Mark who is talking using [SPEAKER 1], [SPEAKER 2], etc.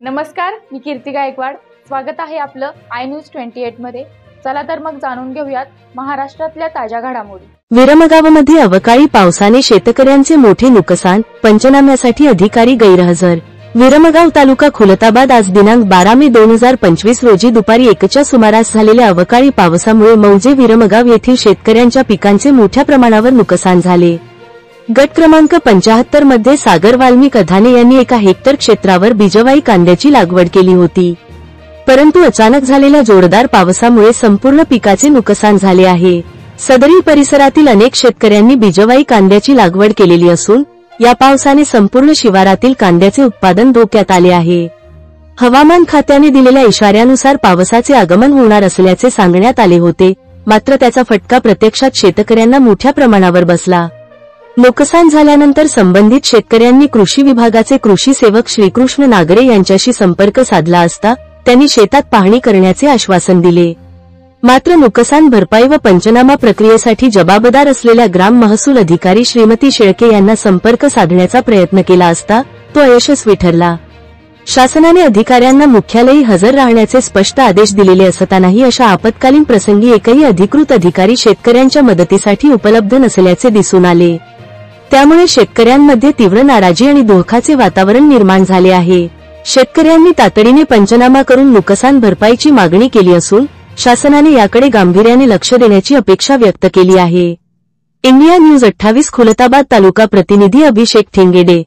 [SPEAKER 1] नमस्कार, मी कीर्ती गायकवाड। स्वागत आहे आपलं आय न्यूज 28 मध्ये। चला तर मग जाणून घेऊयात महाराष्ट्रातल्या ताज्या घडामोडी।
[SPEAKER 2] विरमगावमध्ये अवकाळी पावसाने शेतकऱ्यांचे मोठे नुकसान, पंचनाम्यासाठी अधिकारी गैरहजर। विरमगाव तालुका खुलताबाद आज दिनांक 12 मे 2025 रोजी दुपारी 1च्या सुमारास झालेल्या अवकाळी पावसामुळे मौजे विरमगाव येथील शेतकऱ्यांच्या पिकांचे मोठ्या प्रमाणावर नुकसान झाले। गट क्रमांक 75 मध्ये सागर वाल्मिक अधाने यांनी 1 हेक्टर क्षेत्रावर बिजवाई कांद्याची लागवड केली होती, परंतु अचानक झालेल्या जोरदार पावसामुळे संपूर्ण पिकाचे नुकसान झाले आहे। सदरी परिसरातील अनेक शेतकऱ्यांनी बिजवाई कांद्याची लागवड केलेली असून या पावसाने संपूर्ण शिवारातील कांद्याचे उत्पादन धोक्यात आले आहे। हवामान खात्याने दिलेल्या इशाऱ्यानुसार पावसाचे आगमन होणार असल्याचे सांगण्यात आले होते, मात्र त्याचा फटका प्रत्यक्षात शेतकऱ्यांना मोठ्या प्रमाणावर बसला। नुकसान झाल्यानंतर संबंधित शेतकऱ्यांनी कृषी विभागाचे कृषी सेवक श्रीकृष्ण नागरे यांच्याशी संपर्क साधला असता त्यांनी शेतात पाहणी करण्याचे आश्वासन दिले, मात्र नुकसान भरपाई व पंचनामा प्रक्रियेसाठी जबाबदार असलेल्या ग्राम महसूल अधिकारी श्रीमती शेळके यांना संपर्क साधण्याचा प्रयत्न केला असता तो अयशस्वी ठरला। शासनाने अधिकाऱ्यांना मुख्यालयी हजर राहण्याचे स्पष्ट आदेश दिलेले असतानाही अशा आपत्कालीन प्रसंगी एकही अधिकृत अधिकारी शेतकऱ्यांच्या मदतीसाठी उपलब्ध नसल्याचे दिसून आले। त्यामुळे शेतकऱ्यांमध्ये तीव्र नाराजी आणि दुःखाचे वातावरण निर्माण झाले आहे। शेतकऱ्यांनी तातडीने पंचनामा करून नुकसान भरपाईची मागणी केली असून शासनाने याकडे गांभीर्याने लक्ष देण्याची अपेक्षा व्यक्त केली आहे। इंडिया न्यूज 28 खुलताबाद तालुका प्रतिनिधी अभिषेक ठेंगेडे।